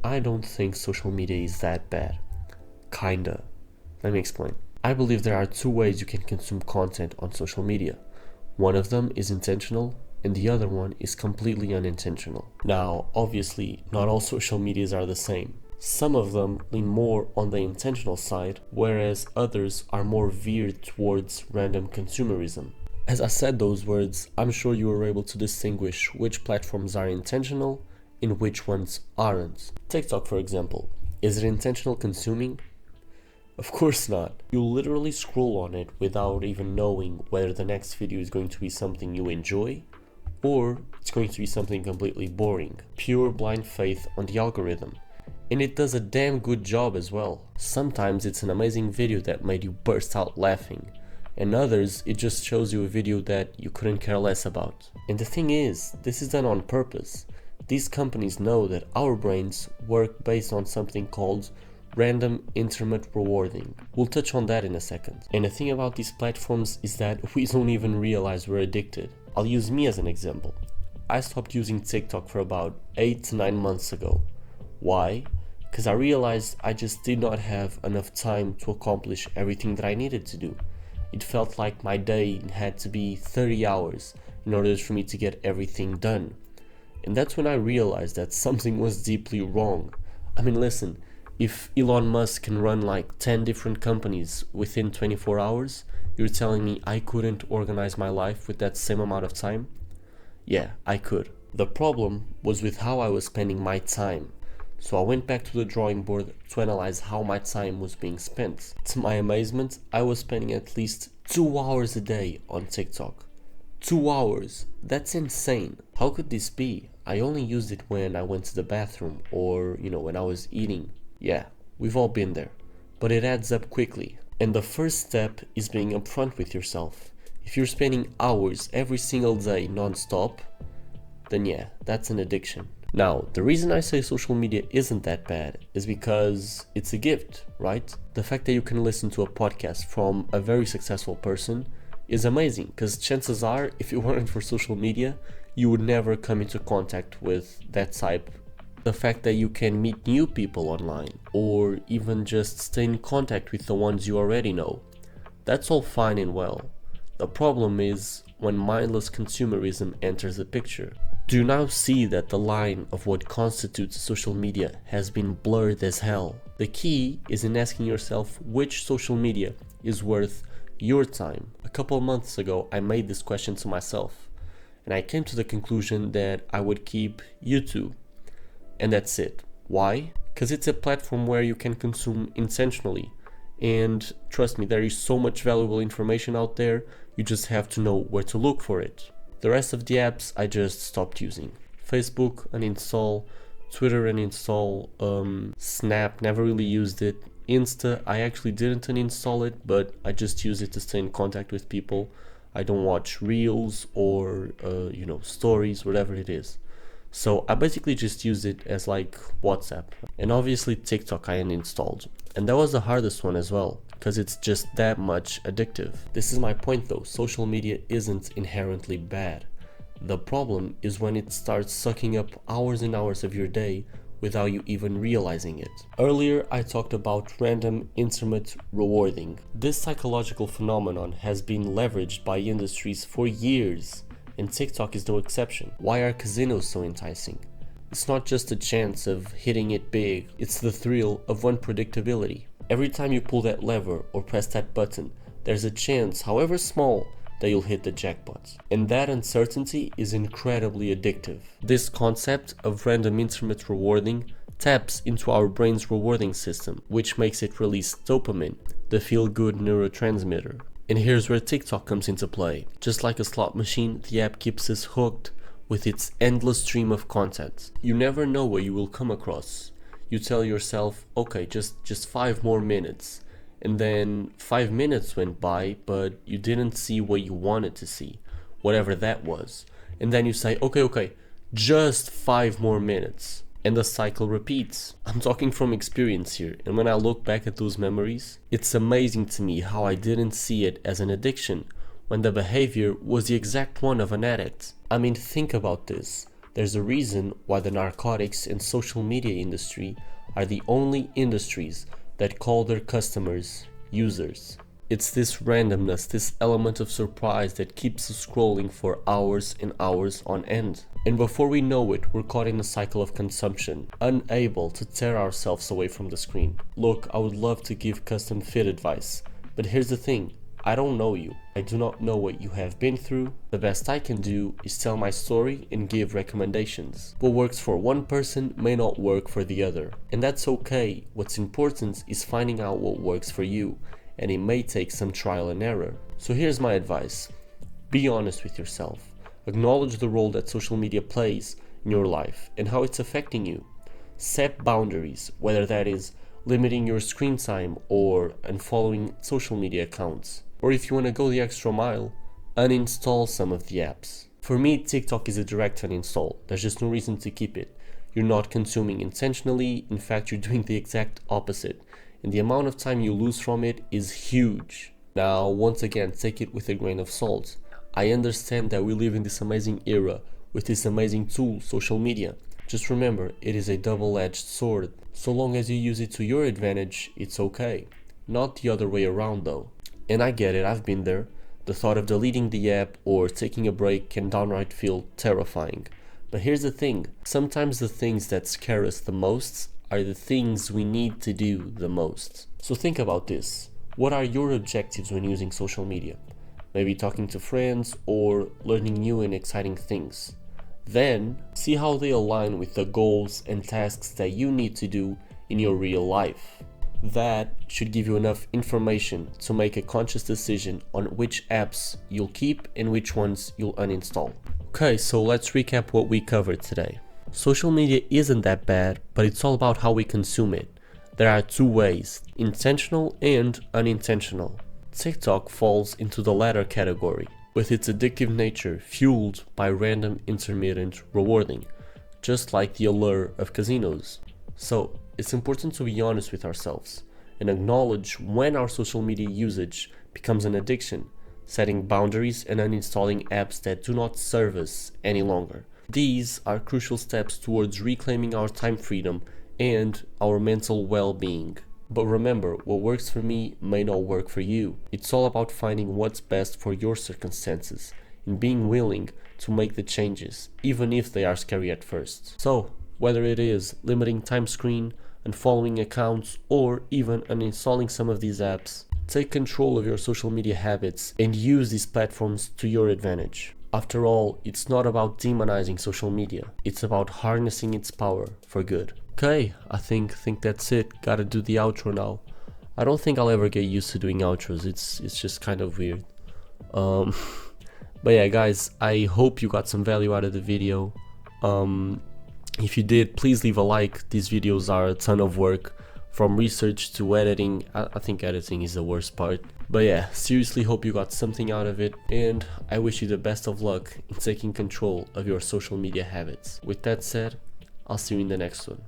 I don't think social media is that bad. Kinda. Let me explain. I believe there are two ways you can consume content on social media. One of them is intentional, and the other one is completely unintentional. Now, obviously, not all social medias are the same. Some of them lean more on the intentional side, whereas others are more veered towards random consumerism. As I said those words, I'm sure you were able to distinguish which platforms are intentional and which ones aren't. TikTok, for example, is it intentional consuming? Of course not. You literally scroll on it without even knowing whether the next video is going to be something you enjoy or it's going to be something completely boring. Pure blind faith on the algorithm. And it does a damn good job as well. Sometimes it's an amazing video that made you burst out laughing, and others it just shows you a video that you couldn't care less about. And the thing is, this is done on purpose. These companies know that our brains work based on something called random intermittent rewarding. We'll touch on that in a second. And the thing about these platforms is that we don't even realize we're addicted. I'll use me as an example. I stopped using TikTok for about 8 to 9 months ago. Why? Because I realized I just did not have enough time to accomplish everything that I needed to do. It felt like my day had to be 30 hours in order for me to get everything done. And that's when I realized that something was deeply wrong. I mean, listen, if Elon Musk can run like 10 different companies within 24 hours, you're telling me I couldn't organize my life with that same amount of time? Yeah, I could. The problem was with how I was spending my time. So I went back to the drawing board to analyze how my time was being spent. To my amazement, I was spending at least 2 hours a day on TikTok. 2 hours? That's insane. How could this be? I only used it when I went to the bathroom or, when I was eating. Yeah, we've all been there. But it adds up quickly. And the first step is being upfront with yourself. If you're spending hours every single day non-stop, then yeah, that's an addiction. Now, the reason I say social media isn't that bad is because it's a gift, right? The fact that you can listen to a podcast from a very successful person is amazing, because chances are, if it weren't for social media, you would never come into contact with that type. The fact that you can meet new people online, or even just stay in contact with the ones you already know, that's all fine and well. The problem is when mindless consumerism enters the picture. Do you now see that the line of what constitutes social media has been blurred as hell? The key is in asking yourself which social media is worth your time. A couple of months ago, I made this question to myself, and I came to the conclusion that I would keep YouTube. And that's it. Why? Because it's a platform where you can consume intentionally. And trust me, there is so much valuable information out there, you just have to know where to look for it. The rest of the apps I just stopped using. Facebook, uninstall. Twitter, uninstall. Snap, never really used it. Insta, I actually didn't uninstall it, but I just use it to stay in contact with people. I don't watch reels or, stories, whatever it is. So I basically just use it as like WhatsApp. And obviously TikTok I uninstalled. And that was the hardest one as well, because it's just that much addictive. This is my point though, social media isn't inherently bad. The problem is when it starts sucking up hours and hours of your day without you even realizing it. Earlier I talked about random intermittent rewarding. This psychological phenomenon has been leveraged by industries for years, and TikTok is no exception. Why are casinos so enticing? It's not just a chance of hitting it big, it's the thrill of unpredictability. Every time you pull that lever or press that button, there's a chance, however small, that you'll hit the jackpot. And that uncertainty is incredibly addictive. This concept of random intermittent rewarding taps into our brain's rewarding system, which makes it release dopamine, the feel-good neurotransmitter. And here's where TikTok comes into play. Just like a slot machine, the app keeps us hooked with its endless stream of content. You never know what you will come across. You tell yourself, okay, just 5 more minutes. And then 5 minutes went by, but you didn't see what you wanted to see, whatever that was. And then you say, okay, just 5 more minutes. And the cycle repeats. I'm talking from experience here, and when I look back at those memories, it's amazing to me how I didn't see it as an addiction when the behavior was the exact one of an addict. I mean, think about this. There's a reason why the narcotics and social media industry are the only industries that call their customers users. It's this randomness, this element of surprise that keeps us scrolling for hours and hours on end. And before we know it, we're caught in a cycle of consumption, unable to tear ourselves away from the screen. Look, I would love to give custom fit advice, but here's the thing. I don't know you. I do not know what you have been through. The best I can do is tell my story and give recommendations. What works for one person may not work for the other. And that's okay. What's important is finding out what works for you. And it may take some trial and error. So here's my advice. Be honest with yourself. Acknowledge the role that social media plays in your life and how it's affecting you. Set boundaries, whether that is limiting your screen time or unfollowing social media accounts. Or if you want to go the extra mile, uninstall some of the apps. For me, TikTok is a direct uninstall. There's just no reason to keep it. You're not consuming intentionally. In fact, you're doing the exact opposite. And the amount of time you lose from it is huge. Now, once again, take it with a grain of salt. I understand that we live in this amazing era with this amazing tool, social media. Just remember, it is a double-edged sword. So long as you use it to your advantage, it's okay. Not the other way around though. And I get it, I've been there. The thought of deleting the app or taking a break can downright feel terrifying. But here's the thing, sometimes the things that scare us the most are the things we need to do the most. So think about this. What are your objectives when using social media? Maybe talking to friends or learning new and exciting things. Then see how they align with the goals and tasks that you need to do in your real life. That should give you enough information to make a conscious decision on which apps you'll keep and which ones you'll uninstall. Okay, so let's recap what we covered today. Social media isn't that bad, but it's all about how we consume it. There are two ways, intentional and unintentional. TikTok falls into the latter category, with its addictive nature fueled by random intermittent rewarding, just like the allure of casinos. So, it's important to be honest with ourselves and acknowledge when our social media usage becomes an addiction, setting boundaries and uninstalling apps that do not serve us any longer. These are crucial steps towards reclaiming our time freedom and our mental well-being. But remember, what works for me may not work for you. It's all about finding what's best for your circumstances and being willing to make the changes, even if they are scary at first. So, whether it is limiting time screen, unfollowing accounts, or even uninstalling some of these apps, take control of your social media habits and use these platforms to your advantage. After all, it's not about demonizing social media, it's about harnessing its power for good. Okay, I think that's it. Gotta do the outro now. I don't think I'll ever get used to doing outros, it's just kind of weird. But yeah guys, I hope you got some value out of the video. If you did, please leave a like. These videos are a ton of work, from research to editing. I think editing is the worst part. But yeah, seriously hope you got something out of it, and I wish you the best of luck in taking control of your social media habits. With that said, I'll see you in the next one.